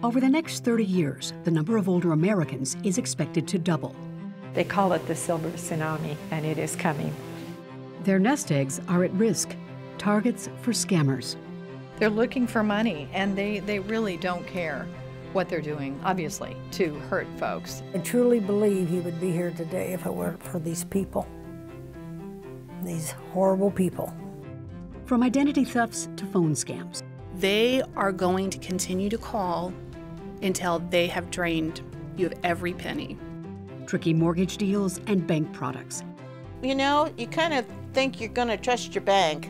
Over the next 30 years, the number of older Americans is expected to double. They call it the silver tsunami, and it is coming. Their nest eggs are at risk, targets for scammers. They're looking for money, and they really don't care what they're doing, obviously, to hurt folks. I truly believe he would be here today if it weren't for these people, these horrible people. From identity thefts to phone scams. They are going to continue to call until they have drained you of every penny. Tricky mortgage deals and bank products. You know, you kind of think you're going to trust your bank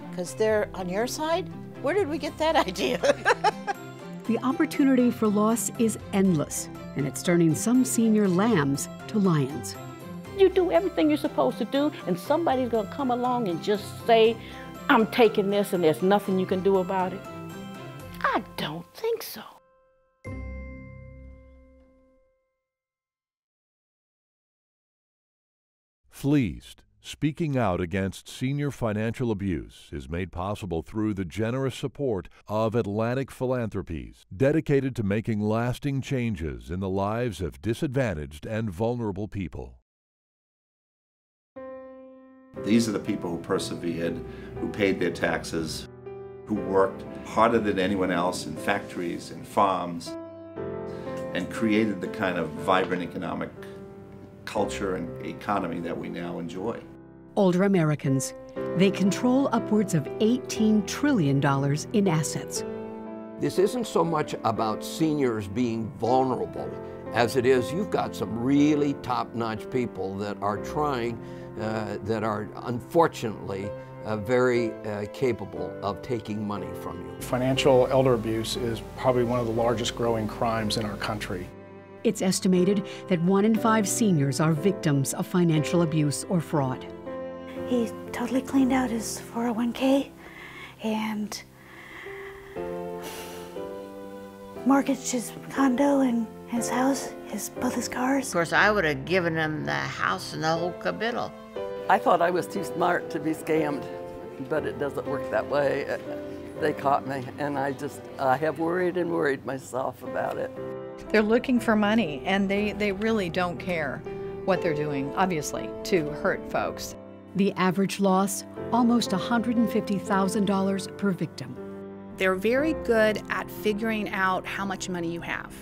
because they're on your side. Where did we get that idea? The opportunity for loss is endless, and it's turning some senior lambs to lions. You do everything you're supposed to do, and somebody's going to come along and just say, I'm taking this and there's nothing you can do about it. I don't think so. Fleeced, speaking out against senior financial abuse, is made possible through the generous support of Atlantic Philanthropies, dedicated to making lasting changes in the lives of disadvantaged and vulnerable people. These are the people who persevered, who paid their taxes, who worked harder than anyone else in factories and farms, and created the kind of vibrant economic culture and economy that we now enjoy. Older Americans. They control upwards of $18 trillion in assets. This isn't so much about seniors being vulnerable as it is you've got some really top-notch people that are trying, that are unfortunately very capable of taking money from you. Financial elder abuse is probably one of the largest growing crimes in our country. It's estimated that 1 in 5 seniors are victims of financial abuse or fraud. He totally cleaned out his 401k and mortgaged his condo and his house, both his cars. Of course, I would have given him the house and the whole caboodle. I thought I was too smart to be scammed, but it doesn't work that way. They caught me, and I have worried and worried myself about it. They're looking for money, and they really don't care what they're doing, obviously, to hurt folks. The average loss, almost $150,000 per victim. They're very good at figuring out how much money you have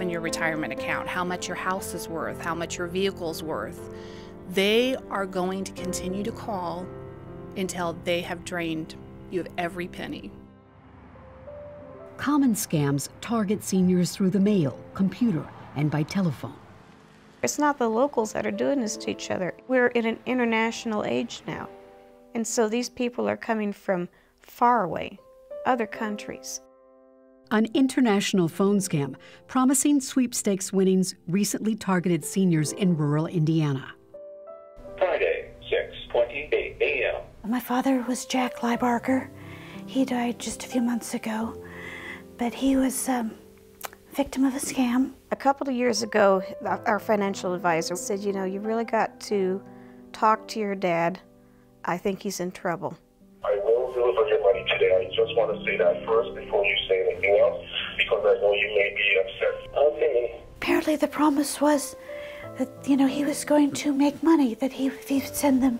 in your retirement account, how much your house is worth, how much your vehicle's worth. They are going to continue to call until they have drained you of every penny. Common scams target seniors through the mail, computer, and by telephone. It's not the locals that are doing this to each other. We're in an international age now. And so these people are coming from far away, other countries. An international phone scam promising sweepstakes winnings recently targeted seniors in rural Indiana. Friday, 6:28 a.m. My father was Jack Liebarker. He died just a few months ago, but he was a victim of a scam. A couple of years ago, our financial advisor said, you know, you really got to talk to your dad. I think he's in trouble. I will deliver your money today. I just want to say that first before you say anything else, because I know you may be upset. Okay. Apparently the promise was that, you know, he was going to make money, that if he would send them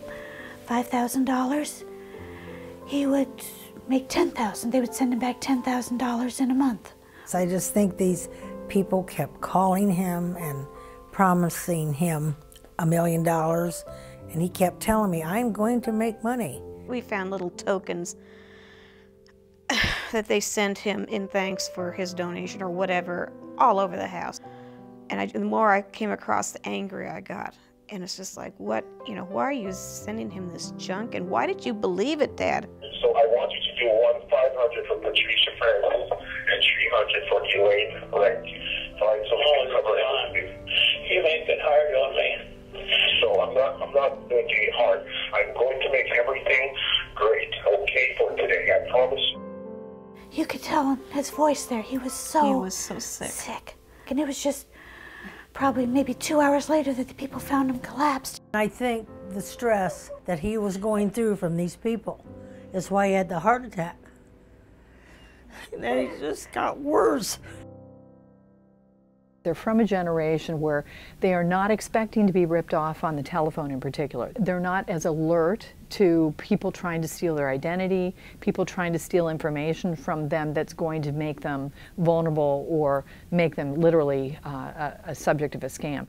$5,000, he would make $10,000. They would send him back $10,000 in a month. So I just think these people kept calling him and promising him $1 million, and he kept telling me, I'm going to make money. We found little tokens that they sent him in thanks for his donation or whatever all over the house. And the more I came across, the angrier I got. And it's just like, what, you know, why are you sending him this junk? And why did you believe it, Dad? So I want you to do $500 for Patricia Francis and $300 for Elaine. Right? Fine, so we can cover everything. You make it hard on me. So I'm not making it hard. I'm going to make everything great, okay, for today. I promise. You could tell in his voice there, he was so sick. And it was just probably maybe 2 hours later that the people found him collapsed. I think the stress that he was going through from these people is why he had the heart attack. And then it just got worse. They're from a generation where they are not expecting to be ripped off on the telephone in particular. They're not as alert to people trying to steal their identity, people trying to steal information from them that's going to make them vulnerable or make them literally a subject of a scam.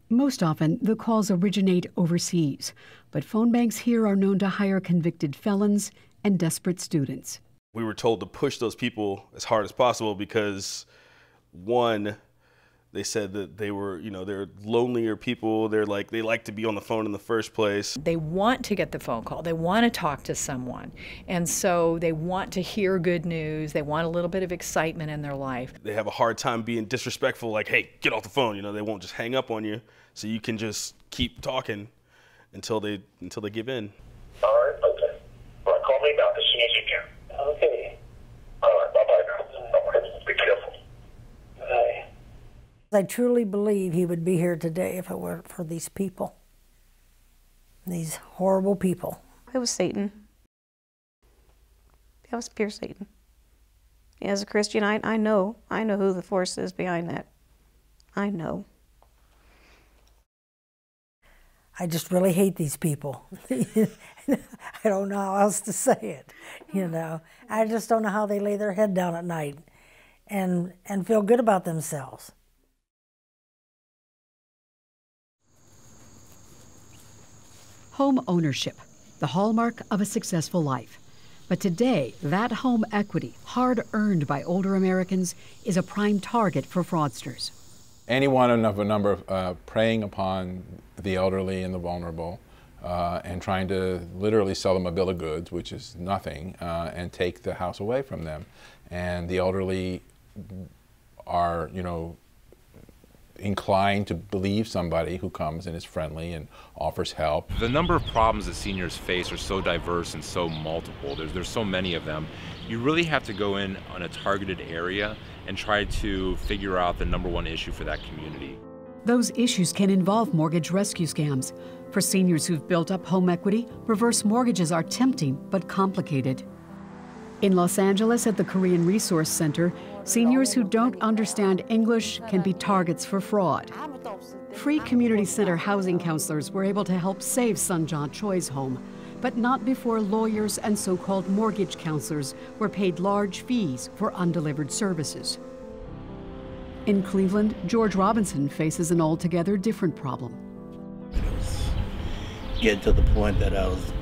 Most often, the calls originate overseas, but phone banks here are known to hire convicted felons and desperate students. We were told to push those people as hard as possible because, one, they said that they were, they're lonelier people. They like to be on the phone in the first place. They want to get the phone call. They want to talk to someone. And so they want to hear good news. They want a little bit of excitement in their life. They have a hard time being disrespectful, like, hey, get off the phone. They won't just hang up on you. So you can just keep talking until they give in. All right, okay. Well, call me back as soon as you can. Okay. All right, bye-bye now. All right, be careful. Bye. I truly believe he would be here today if it weren't for these people. These horrible people. It was Satan. That was pure Satan. As a Christian, I know who the force is behind that. I know. I just really hate these people. I don't know how else to say it, I just don't know how they lay their head down at night and feel good about themselves. Home ownership, the hallmark of a successful life. But today, that home equity, hard earned by older Americans, is a prime target for fraudsters. Any one of a number of preying upon the elderly and the vulnerable and trying to literally sell them a bill of goods, which is nothing, and take the house away from them. And the elderly are, inclined to believe somebody who comes and is friendly and offers help. The number of problems that seniors face are so diverse and so multiple. There's so many of them. You really have to go in on a targeted area and try to figure out the number one issue for that community. Those issues can involve mortgage rescue scams. For seniors who've built up home equity, reverse mortgages are tempting but complicated. In Los Angeles at the Korean Resource Center, seniors who don't understand English can be targets for fraud. Free community center housing counselors were able to help save Sunja Choi's home, but not before lawyers and so-called mortgage counselors were paid large fees for undelivered services. In Cleveland, George Robinson faces an altogether different problem. It was getting to the point that I was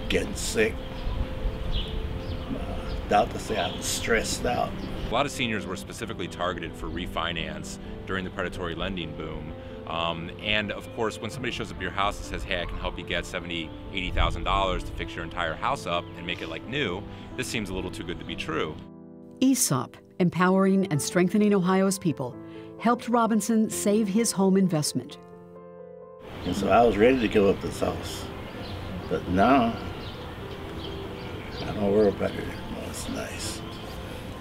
getting sick. Doctors say I was stressed out. A lot of seniors were specifically targeted for refinance during the predatory lending boom. And of course, when somebody shows up at your house and says, hey, I can help you get $70,000, $80,000 to fix your entire house up and make it like new, this seems a little too good to be true. ESOP, Empowering and Strengthening Ohio's People, helped Robinson save his home investment. And so I was ready to give up this house. But now, I don't worry about it anymore. It's nice.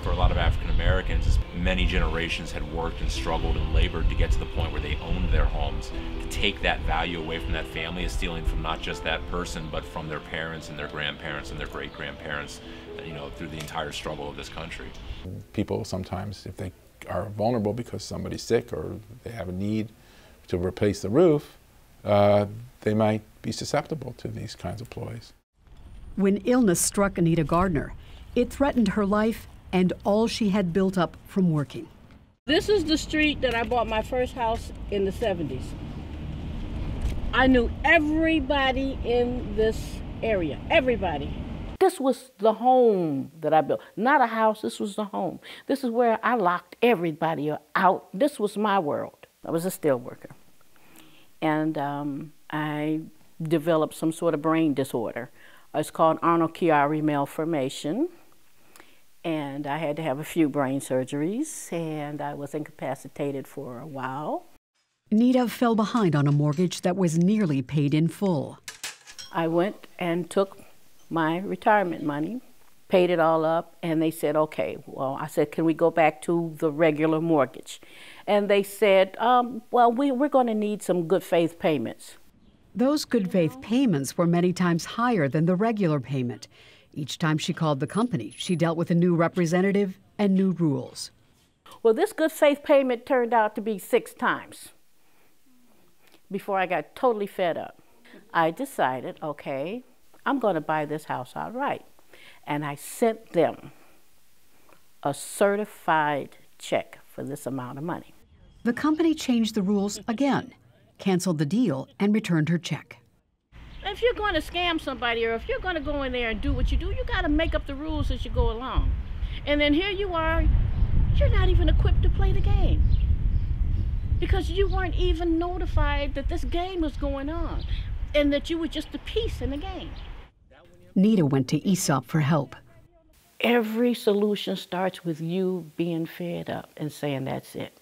For a lot of African Americans, many generations had worked and struggled and labored to get to the point where they owned their homes. To take that value away from that family is stealing from not just that person, but from their parents and their grandparents and their great-grandparents, through the entire struggle of this country. People sometimes, if they are vulnerable because somebody's sick or they have a need to replace the roof, they might be susceptible to these kinds of ploys. When illness struck Anita Gardner, it threatened her life and all she had built up from working. This is the street that I bought my first house in the 70s. I knew everybody in this area, everybody. This was the home that I built, not a house, this was the home. This is where I locked everybody out. This was my world. I was a steel worker. And I developed some sort of brain disorder. It's called Arnold-Chiari malformation. And I had to have a few brain surgeries, and I was incapacitated for a while. Nita fell behind on a mortgage that was nearly paid in full. I went and took my retirement money, paid it all up, and they said, okay. Well, I said, can we go back to the regular mortgage? And they said, well, we're going to need some good faith payments. Those good faith payments were many times higher than the regular payment. Each time she called the company, she dealt with a new representative and new rules. Well, this good faith payment turned out to be 6 times before I got totally fed up. I decided, okay, I'm going to buy this house outright. And I sent them a certified check for this amount of money. The company changed the rules again, canceled the deal, and returned her check. If you're going to scam somebody, or if you're going to go in there and do what you do, you got to make up the rules as you go along. And then here you are, you're not even equipped to play the game because you weren't even notified that this game was going on and that you were just a piece in the game. Nita went to ESOP for help. Every solution starts with you being fed up and saying that's it.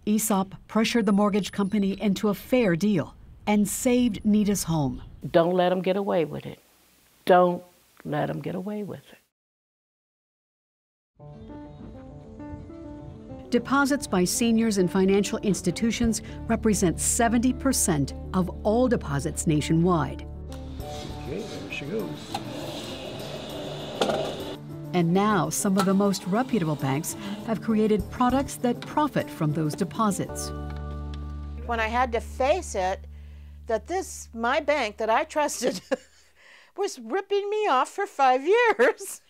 ESOP pressured the mortgage company into a fair deal and saved Nita's home. Don't let them get away with it. Don't let them get away with it. Deposits by seniors in financial institutions represent 70% of all deposits nationwide. Okay, there she goes. And now some of the most reputable banks have created products that profit from those deposits. When I had to face it, that my bank that I trusted was ripping me off for 5 years,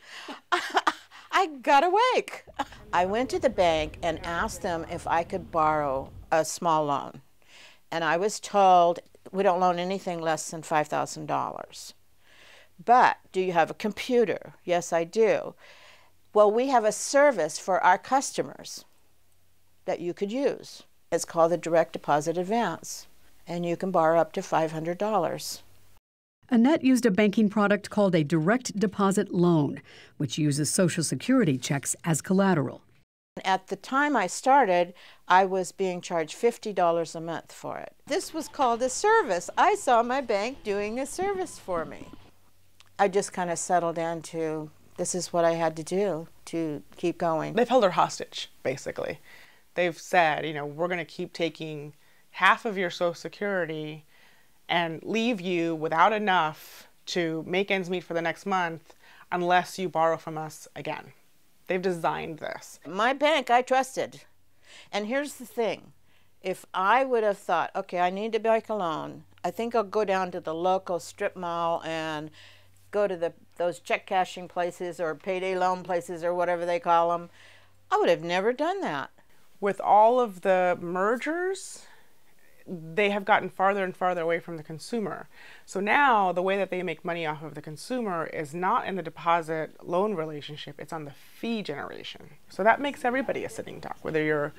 I got awake. I went to the bank and asked them if I could borrow a small loan. And I was told, we don't loan anything less than $5,000. But do you have a computer? Yes, I do. Well, we have a service for our customers that you could use. It's called the direct deposit advance, and you can borrow up to $500. Annette used a banking product called a direct deposit loan, which uses Social Security checks as collateral. At the time I started, I was being charged $50 a month for it. This was called a service. I saw my bank doing a service for me. I just kind of settled into this is what I had to do to keep going. They've held her hostage, basically. They've said, you know, we're going to keep taking half of your Social Security and leave you without enough to make ends meet for the next month unless you borrow from us again. They've designed this. My bank I trusted. And here's the thing. If I would have thought, okay, I need to make a loan, I think I'll go down to the local strip mall and go to those check cashing places or payday loan places or whatever they call them, I would have never done that. With all of the mergers, they have gotten farther and farther away from the consumer. So now the way that they make money off of the consumer is not in the deposit loan relationship, it's on the fee generation. So that makes everybody a sitting duck, whether you're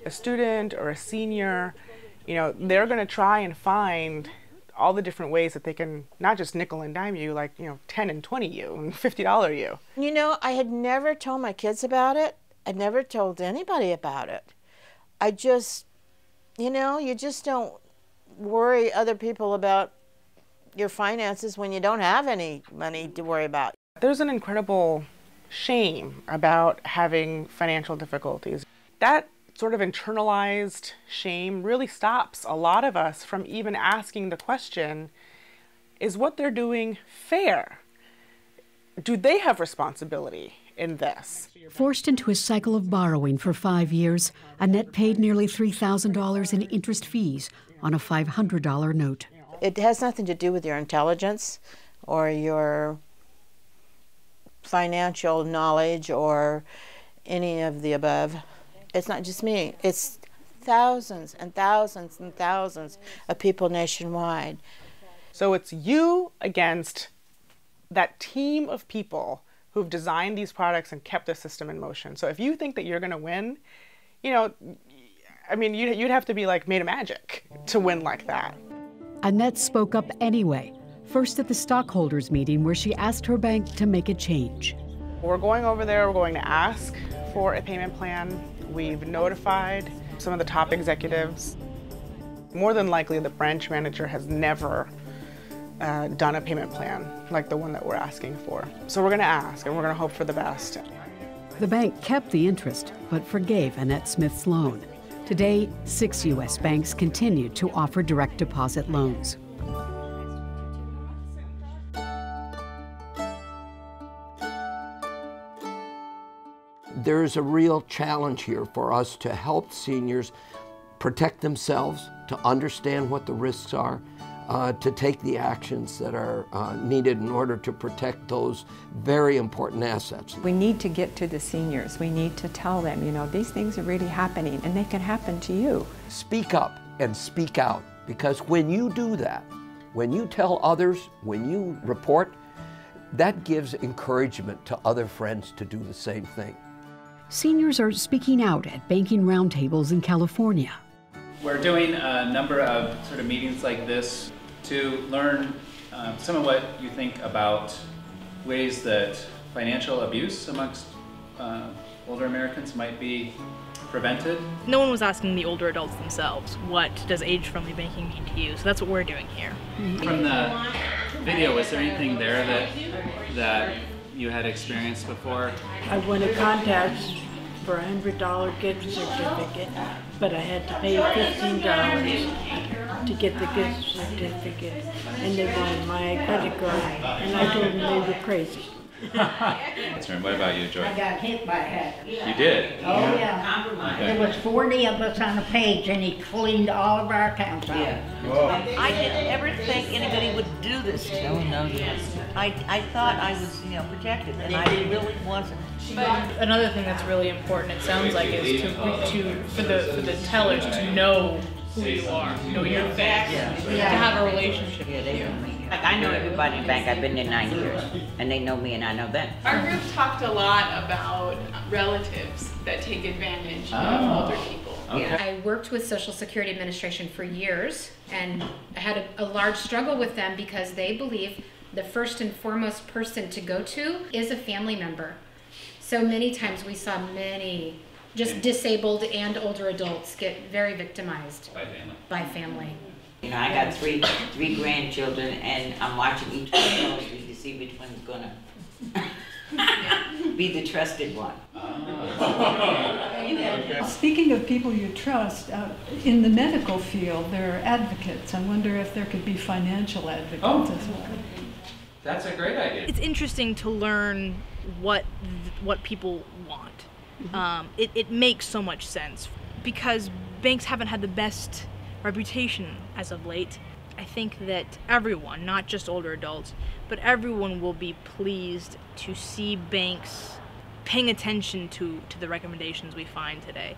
a student or a senior, you know, they're going to try and find all the different ways that they can not just nickel and dime you, like, you know, 10 and 20 you and $50 you. You know, I had never told my kids about it. I'd never told anybody about it. I just, you know, you just don't worry other people about your finances when you don't have any money to worry about. There's an incredible shame about having financial difficulties. That sort of internalized shame really stops a lot of us from even asking the question, is what they're doing fair? Do they have responsibility in this? Forced into a cycle of borrowing for 5 years, Annette paid nearly $3,000 in interest fees on a $500 note. It has nothing to do with your intelligence or your financial knowledge or any of the above. It's not just me. It's thousands and thousands and thousands of people nationwide. So it's you against that team of people who've designed these products and kept the system in motion. So if you think that you're going to win, you know, I mean, you'd have to be like made of magic to win like that. Annette spoke up anyway, first at the stockholders meeting where she asked her bank to make a change. We're going over there, we're going to ask for a payment plan. We've notified some of the top executives. More than likely, the branch manager has never done a payment plan like the one that we're asking for. So we're going to ask, and we're going to hope for the best. The bank kept the interest, but forgave Annette Smith's loan. Today, 6 U.S. banks continue to offer direct deposit loans. there's a real challenge here for us to help seniors protect themselves, to understand what the risks are, to take the actions that are needed in order to protect those very important assets. We need to get to the seniors. We need to tell them, you know, these things are really happening and they can happen to you. Speak up and speak out, because when you do that, when you tell others, when you report, that gives encouragement to other friends to do the same thing. Seniors are speaking out at banking roundtables in California. We're doing a number of sort of meetings like this to learn some of what you think about ways that financial abuse amongst older Americans might be prevented. No one was asking the older adults themselves, what does age-friendly banking mean to you? So that's what we're doing here. From the video, was there anything there that you had experienced before? I won a contest for a $100 gift certificate, but I had to pay $15 to get the gift certificate, and they wanted my credit card, and I told them they were crazy. That's right. What about you, Joy? I got hit by a hacker. You did? Oh yeah. Okay. There was 40 of us on a page, and he cleaned all of our accounts out. I didn't ever think anybody would do this to me. Oh, no, yes. I thought I was, you know, protected, and I really wasn't. But another thing that's really important, it sounds like, is for the tellers to know who you are, know your face, to have a relationship with you. Like, I know everybody in the bank. I've been there 9 years, and they know me, and I know them. Our group talked a lot about relatives that take advantage of older people. Okay. I worked with Social Security Administration for years, and I had a large struggle with them because they believe the first and foremost person to go to is a family member. So many times we saw many just disabled and older adults get very victimized by family. You know, I got three grandchildren, and I'm watching each one closely to see which one's gonna be the trusted one. Speaking of people you trust, in the medical field, there are advocates. I wonder if there could be financial advocates as well. That's a great idea. It's interesting to learn what people want. It makes so much sense because banks haven't had the best reputation as of late. I think that everyone, not just older adults, but everyone will be pleased to see banks paying attention to the recommendations we find today.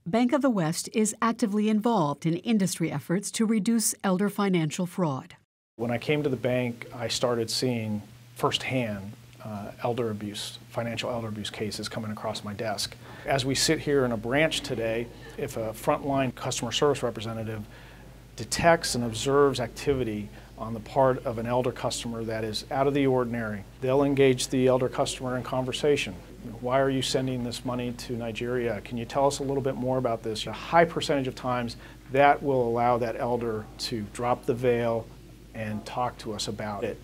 Bank of the West is actively involved in industry efforts to reduce elder financial fraud. When I came to the bank, I started seeing firsthand elder abuse, financial elder abuse cases coming across my desk. As we sit here in a branch today, if a frontline customer service representative detects and observes activity on the part of an elder customer that is out of the ordinary, they'll engage the elder customer in conversation. Why are you sending this money to Nigeria? Can you tell us a little bit more about this? A high percentage of times that will allow that elder to drop the veil and talk to us about it.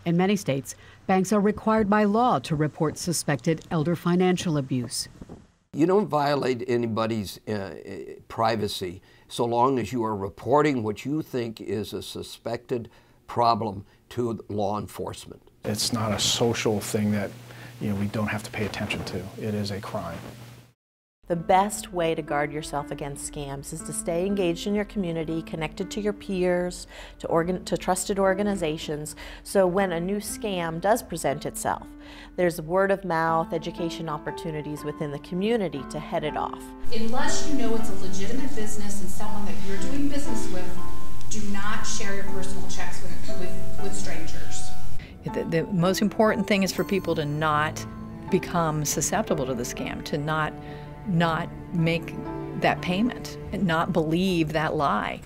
In many states, banks are required by law to report suspected elder financial abuse. You don't violate anybody's privacy so long as you are reporting what you think is a suspected problem to law enforcement. It's not a social thing that we don't have to pay attention to. It is a crime. The best way to guard yourself against scams is to stay engaged in your community, connected to your peers, to trusted organizations, so when a new scam does present itself, there's word of mouth, education opportunities within the community to head it off. Unless you know it's a legitimate business and someone that you're doing business with, do not share your personal checks with strangers. The most important thing is for people to not become susceptible to the scam, to not make that payment and not believe that lie.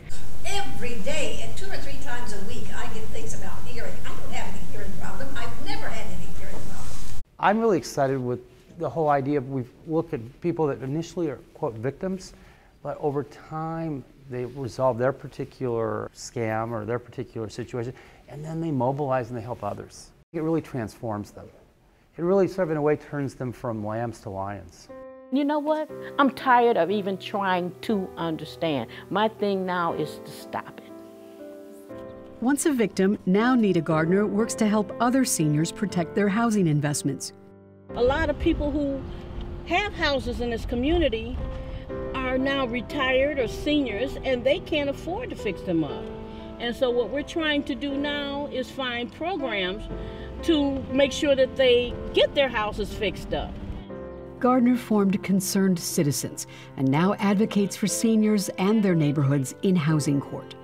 Every day, and 2 or 3 times a week, I get things about hearing. I don't have any hearing problem. I've never had any hearing problem. I'm really excited with the whole idea of we've looked at people that initially are, quote, victims, but over time they resolve their particular scam or their particular situation, and then they mobilize and they help others. It really transforms them. It really sort of in a way turns them from lambs to lions. You know what? I'm tired of even trying to understand. My thing now is to stop it. Once a victim, now Nita Gardner works to help other seniors protect their housing investments. A lot of people who have houses in this community are now retired or seniors, and they can't afford to fix them up. And so what we're trying to do now is find programs to make sure that they get their houses fixed up. Gardner formed Concerned Citizens and now advocates for seniors and their neighborhoods in housing court.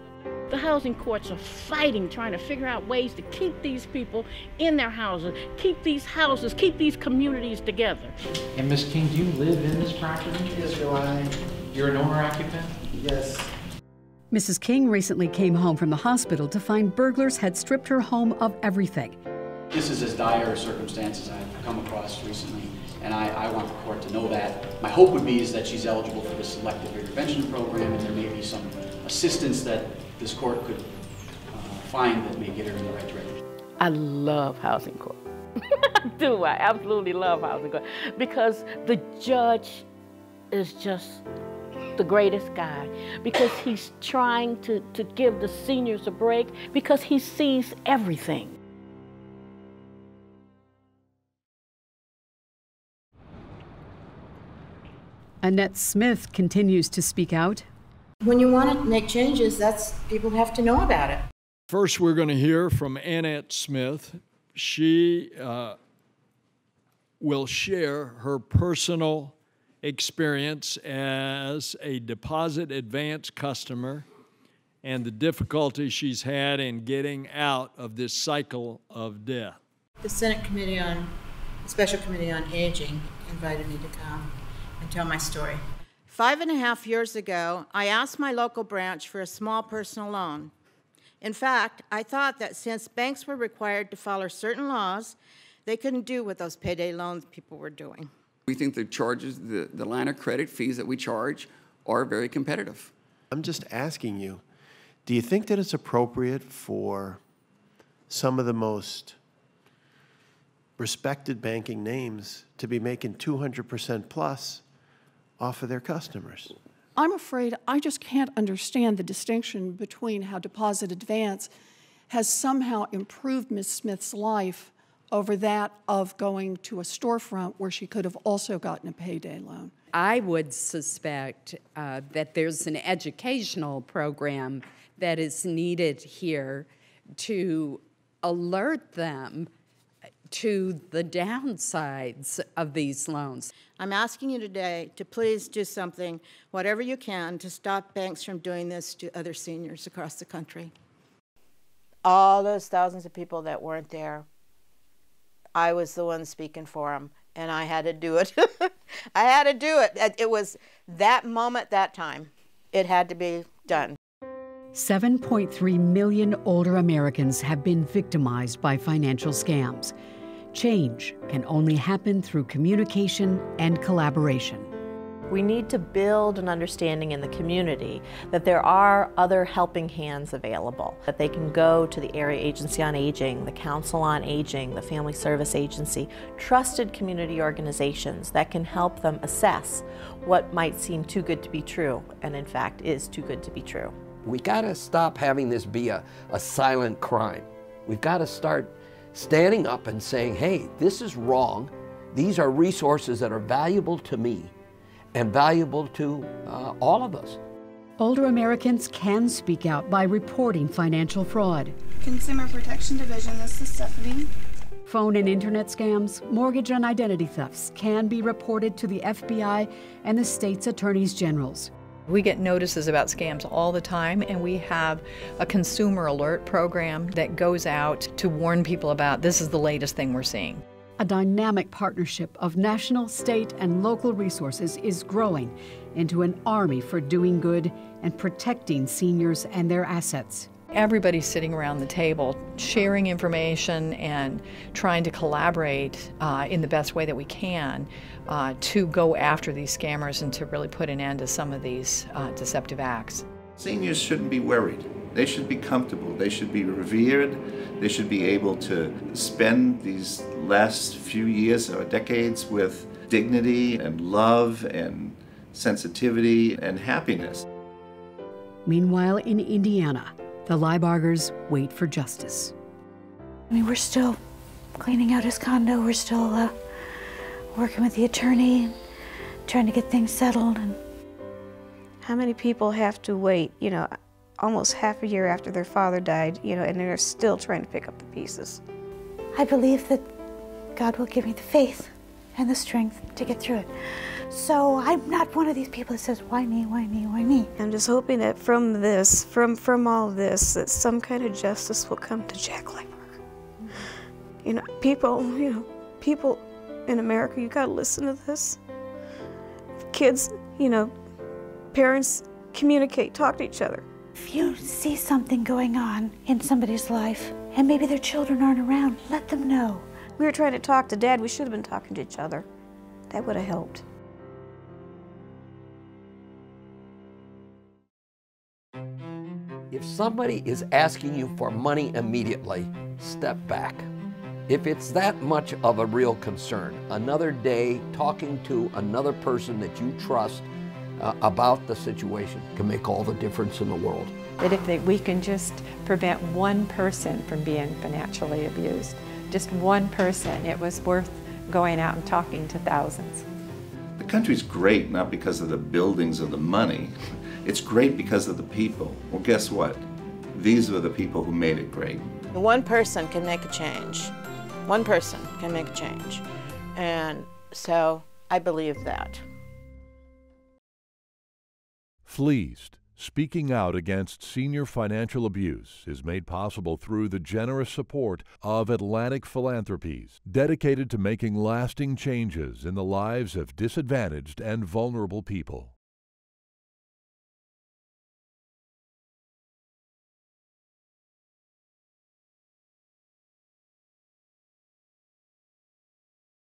The housing courts are fighting, trying to figure out ways to keep these people in their houses, keep these communities together. And Ms. King, do you live in this property? Yes, you're an owner-occupant? Yes. Mrs. King recently came home from the hospital to find burglars had stripped her home of everything. This is as dire circumstances I've come across recently, and I want the court to know that. My hope would be is that she's eligible for the selective intervention program, and there may be some assistance that this court could find that may get her in the right direction. I love housing court. I do. I absolutely love housing court because the judge is just the greatest guy, because he's trying to give the seniors a break, because he sees everything. Annette Smith continues to speak out. When you want to make changes, people have to know about it. First, we're going to hear from Annette Smith. She will share her personal experience as a deposit advance customer and the difficulty she's had in getting out of this cycle of death. The Senate Special Committee on Aging invited me to come and tell my story. 5.5 years ago, I asked my local branch for a small personal loan. In fact, I thought that since banks were required to follow certain laws, they couldn't do what those payday loans people were doing. We think the charges, the line of credit fees that we charge are very competitive. I'm just asking you, do you think that it's appropriate for some of the most respected banking names to be making 200% plus off of their customers? I'm afraid I just can't understand the distinction between how deposit advance has somehow improved Ms. Smith's life over that of going to a storefront where she could have also gotten a payday loan. I would suspect that there's an educational program that is needed here to alert them to the downsides of these loans. I'm asking you today to please do something, whatever you can, to stop banks from doing this to other seniors across the country. All those thousands of people that weren't there, I was the one speaking for them, and I had to do it. I had to do it. It was that moment, that time. It had to be done. 7.3 million older Americans have been victimized by financial scams. Change can only happen through communication and collaboration. We need to build an understanding in the community that there are other helping hands available, that they can go to the Area Agency on Aging, the Council on Aging, the Family Service Agency, trusted community organizations that can help them assess what might seem too good to be true, and in fact is too good to be true. We got to stop having this be a silent crime. We've got to start standing up and saying, hey, this is wrong. These are resources that are valuable to me and valuable to all of us. Older Americans can speak out by reporting financial fraud. Consumer Protection Division, this is Stephanie. Phone and internet scams, mortgage and identity thefts can be reported to the FBI and the state's attorneys generals. We get notices about scams all the time, and we have a consumer alert program that goes out to warn people about this is the latest thing we're seeing. A dynamic partnership of national, state, and local resources is growing into an army for doing good and protecting seniors and their assets. Everybody's sitting around the table, sharing information and trying to collaborate in the best way that we can to go after these scammers and to really put an end to some of these deceptive acts. Seniors shouldn't be worried. They should be comfortable. They should be revered. They should be able to spend these last few years or decades with dignity and love and sensitivity and happiness. Meanwhile, in Indiana, the Liebargers wait for justice. I mean, we're still cleaning out his condo. We're still working with the attorney. trying to get things settled. And how many people have to wait, you know, almost half a year after their father died, you know, and they're still trying to pick up the pieces? I believe that God will give me the faith and the strength to get through it. So I'm not one of these people that says, why me, why me, why me? I'm just hoping that from this, from all of this, that some kind of justice will come to Jack Langberg. You know, people in America, you gotta listen to this. Kids, you know, parents communicate, talk to each other. If you see something going on in somebody's life and maybe their children aren't around, let them know. We were trying to talk to Dad, we should have been talking to each other. That would have helped. If somebody is asking you for money immediately, step back. If it's that much of a real concern, another day talking to another person that you trust about the situation can make all the difference in the world. That if we can just prevent one person from being financially abused, just one person, it was worth going out and talking to thousands. The country's great not because of the buildings or the money. It's great because of the people. Well, guess what? These were the people who made it great. One person can make a change. One person can make a change. And so I believe that. Fleeced, speaking out against senior financial abuse, is made possible through the generous support of Atlantic Philanthropies, dedicated to making lasting changes in the lives of disadvantaged and vulnerable people.